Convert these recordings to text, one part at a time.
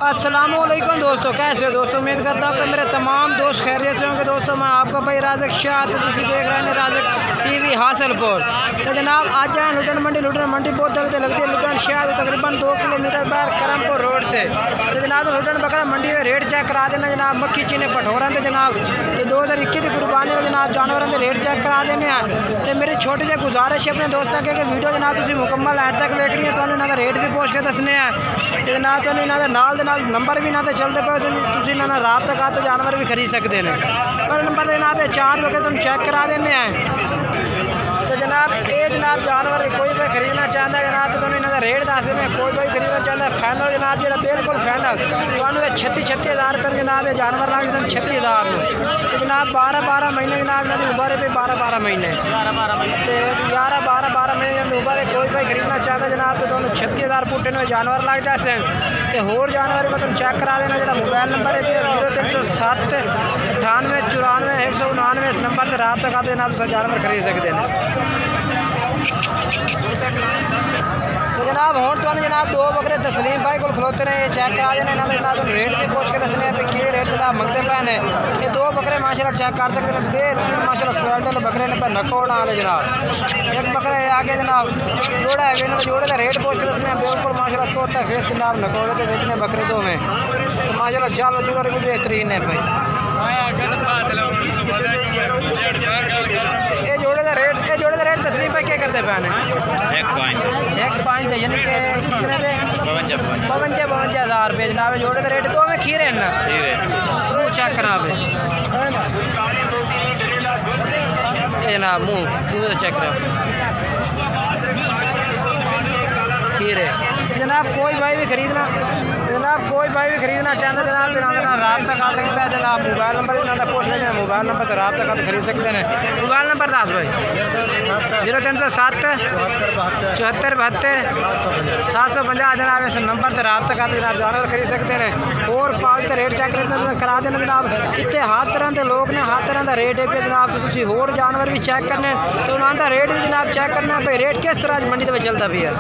अस्सलामुअलैकुम दोस्तों, कैसे हो दोस्तों। उम्मीद करता हूँ कि मेरे तमाम दोस्त खैरियत से होंगे। दोस्तों मैं आपका भाई राज़क शाह, तो तुम देख रहे हैं राज़क टीवी हासिलपुर। तो जनाब आज जाए लुटन मंडी बहुत जगह लगती है। लुटन शाह तकरीबन 2 किलोमीटर बाहर करमपुर रोड से। तो जनाब लुटन बकरा मंडी में रेट चेक करा देना जनाब। मक्खी चीने पठोरा थे जनाब, तो 2021 की कुर्बानी में जनाब जानवरों के रेट चेक करा देने हैं। तो मेरी छोटी जी गुजारिश है अपने दोस्तों के कि वीडियो जनाब तुम मुकम्मल एंड तक वेखनी है। तो इन्होंने रेट भी पूछ के दसने हैं जनाब। तो इन्होंने नाल नंबर भी ना तो चलते पे तुम ना रात तक तो जानवर भी खरीद सकते हैं। पर नंबर जनाब 4 बजे तुम चेक करा देने हैं। तो जनाब ये जनाब जानवर कोई भी खरीदना चाहता है जनाब, तो इन्होंने रेट दस देने। कोई भी खरीदना चाहता है फाइनल जनाब जो बिल्कुल फाइनल तो 36 हज़ार रुपये जनाब ये जानवर लाग 36 हज़ार। तो जनाब 12 महीने जनाब इन्होंने उबारे पे 12 महीने 11 महीने उबारे। कोई भी खरीदना चाहता है जनाब तो दोनों 36 हज़ार फुटे में जानवर लग जाते हैं। तो होर जानवर मतलब चेक करा देना। जो मोबाइल नंबर है 0307 98 94 199 इस नंबर से राब्ता कर देना, तो जानवर खरीद सकते हैं। तो जनाब हूँ तो जनाब 2 बकरे तस्लीम भाई को खलोते रहे चेक करा देने। जनाब रेट भी पूछ के दसने पे कि रेट जनाब मंगते पे ने। ये 2 बकरे माशाल्लाह चेक कर सकते हैं। बेहतरीन माशाल्लाह क्वालिटी बकरे ने पर नकोड़ आने जनाब। एक बकरा आगे जनाब जोड़ा है तो जोड़े का रेट पूछ के दसने बिल्कुल माशाल्लाह तोता फेस जनाब नकोड़े के बेचने बकरे दो में। तो माशाल्लाह चाल जुगर भी बेहतरीन है भाई। ये जोड़े का रेट तस्लीम भाई क्या करते पे ने 1.5 थे यानी कि कितने थे 52 हज़ार रुपये जनाब। जोड़े का रेट तो में खीरे ना मुँह चेक करा पे जनाब मुँह तो चेक करा खीरे। जनाब कोई भाई भी खरीदना चाहता है जनाब तो राब्ता कर सकता है जनाब। मोबाइल नंबर भी पूछ लेते हैं। मोबाइल नंबर तो राब्ता कर खरीद सकते हैं। मोबाइल नंबर 10 भाई 0307 74 72 750 जनाब। इस नंबर से राब्ता कर जनाब जानवर खरीद सकते हैं। और पाँच का रेट चेक करा देना जनाब। इतने हर तरह के लोग ने हर तरह का रेट है पे जनाब। तो तुम होर जानवर भी चेक करने तो उन्होंने रेट भी जनाब चेक करना भाई रेट किस तरह मंडी में चलता भी है।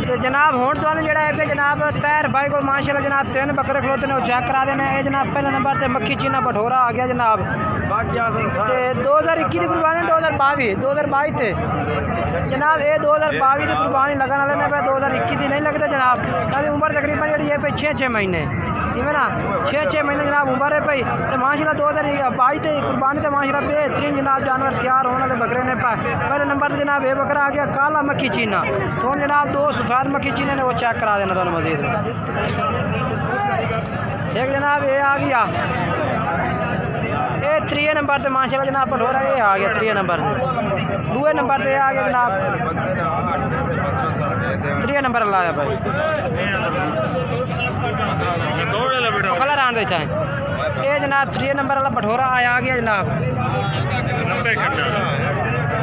तो जनाब हूँ तो जरा है जनाब तैर भाई को माशाल्लाह जनाब 3 बकरे खलोते ने चेक करा देना है जनाब। पहले नंबर से मक्खी चीना पठोरा आ गया जनाब। तो 2021 की कुर्बानी 2022 थे जनाब। ये 2022 की कुर्बानी लगने वाले ने 2021 की नहीं लगते जनाब। अभी उम्र तकरीबन जी है पे 6 महीने इवें ना 6 महीने जनाब उम्र है भाई। तो माशाल्लाह 2022 की कुर्बानी तो माशाल्लाह बेहतरीन जनाब जानवर तैयार होने वाले बकरे ने पाए। पहले नंबर से जनाब ये बकरा आ गया काला मक्खी चीना। तो जनाब 2 सफ़ेद मक्खी चीने ने वो चेक करा देना दोनों मजीद। एक जनाब ये आ गया ये 3 नंबर से माशाल्लाह जनाब पठोरा ये आ गया 3 नंबर से। 2 नंबर से आ गया जनाब 3 नंबर लाया भाई कलर आने चाहे ये जनाब 3 नंबर वाला पठोरा आ गया जनाब।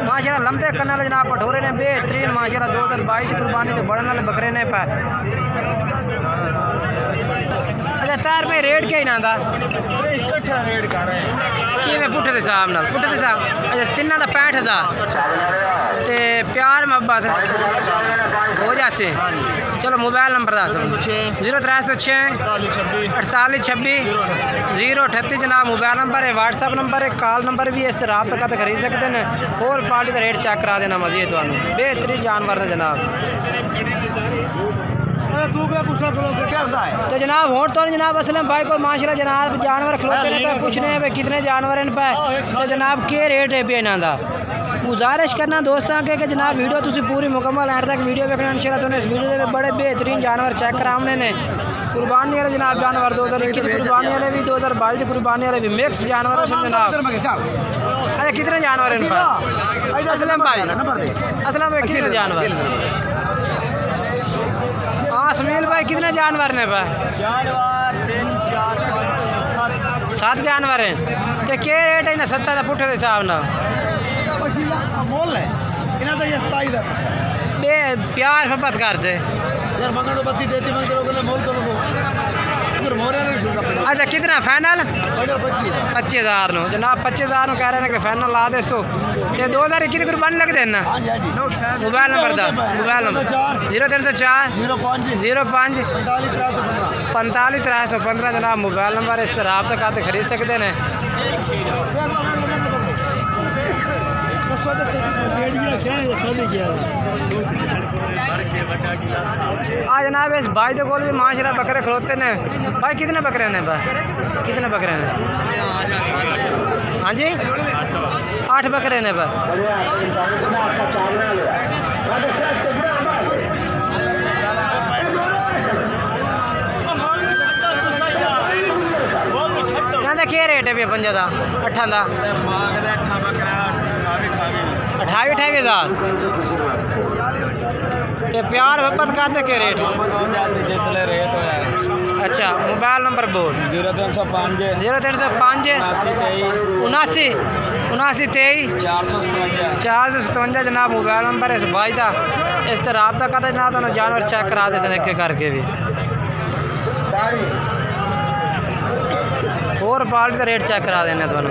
माशाल्लाह लंबे करने वाले जनाब पठोरे ने बेहतरीन माशाल्लाह 2022 की कुर्बानी तो बढ़ने वाले बकरे ने पाए। अच्छा तार में रेट क्या ना इकट्ठा रेट कर रहे हैं कि मैं पुट्ठे के हिसाब नाल अच्छा 3 का 65 हज़ार ते प्यार मोहब्बत हो जासे। चलो मोबाइल नंबर दस 0306 48 26 038 जनाब मोबाइल नंबर है। व्हाट्सअप नंबर है कॉल नंबर भी है। इस रात तक खरीद सकते हैं। और पार्टी का रेट चेक करा देना मजीद तो बेहतरीन जानवर है जनाब। तो जनाब होट तो जनाब असलम भाई को माशाल्लाह जनाब जानवर खलोते ने पे पूछने पे कितने जानवर इन पे। तो जनाब के रेट है पे इन्हों का गुजारिश करना दोस्तों के कि जनाब वीडियो तुम पूरी मुकम्मल एंड तक वीडियो देखना इंशाल्लाह। तो इस वीडियो के बड़े बेहतरीन जानवर चेक कराने ने। कुर्बानी वाले जनाब जानवर 2021 की कुर्बानी वाले भी 2022 की कुर्बानी वाले भी मिक्स जानवर जनाब। अच्छा कितने जानवर इन पर असलम भाई कितने जानवर हाँ समील भाई कितने जानवर ने भाई 7 जानवर हैं। तो क्या रेट है ना 70 फुट के हिसाब ना प्यार मोहब्बत करते अच्छा कितना फाइनल 25,000 नो जनाब 25,000 कह रहे हैं कि फाइनल ला दे सो ते 2000 की कुर्बानी लग देना मोबाइल नंबर 10 मोबाइल नंबर 0304 05 45 315 जनाब मोबाइल नंबर इस राब्ता करके खरीद सकते हैं। हाँ जनाब इस भाई तो कोल भी माशाल्लाह बकरे खलोते ने। भाई कितने बकरे ने भाई कितने बकरे ने? हाँ जी 8 बकरे ने भाई। क्या रेट है भैया पंजा का 8 का 28,000 ते प्यार वपत करते के रेट रेट हो। अच्छा मोबाइल नंबर बोल 0305 79 23 457 जनाब मोबाइल नंबर इस भाई का इस तरह रब्ता करते जनाब तुम जानवर चेक करा दे एक करके भी और पार्टी का रेट चेक करा देना तुम।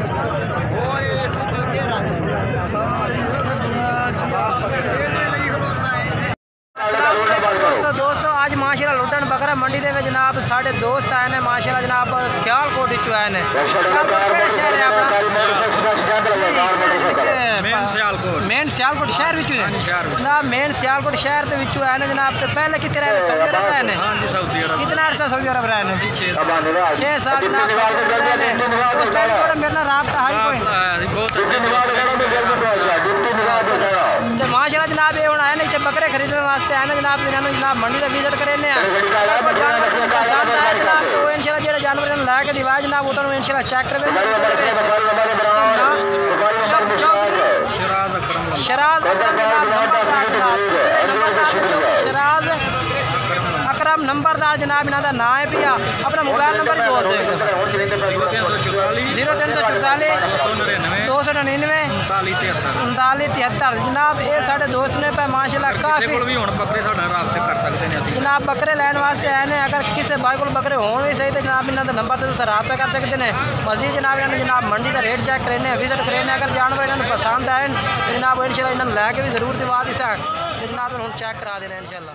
दोस्तों आज माशाल्लाह लुटन बकरा मंडी दे जनाब साढ़े दोस्त आए हैं माशाल्लाह जनाब सियालकोट विचों आए हैं। मेन सियालकोट शहर विचों जनाब मेन सियालकोट शहर के विचों आए हैं जनाब। तो पहले कितने रहे सऊदी अरब रहे हैं? कितना अर्सा सऊदी अरब रहे हैं? 6 साल जनाब मेरे रब्ता हाई तो माशाल्लाह जनाब ये हूँ आए ना इतने बकरे खरीदने वास्ते आए ना जनाब जनाब मंडी का विजिट करें जनाब तो इंशाल्लाह जो जानवर लैके दिवा जनाब वो तो इंशाल्लाह चेक करवे शराज अकरम नंबरदार जनाब इन्हों का नाम है भैया। अपना मोबाइल नंबर बोल दे 0344 299 3973 जनाब ये साढ़े दोस्त ने पे माशाल्लाह काफ़ी जनाब बकरे लैन वास्ते आए हैं। अगर किसी भाई को बकरे हो भी सही तो जनाब इन्होंने नंबर से तुम रब्ता कर सकते हैं। मजीद जनाब इन्होंने जनाब मंडी का रेट चेक करें विजिट करें। अगर जानवर इन्होंने पसंद आए तो जनाब इंशाल्लाह इन्होंने लैके भी जरूर दिवा दी सक जनाब हम चेक करा देना इंशाल्लाह।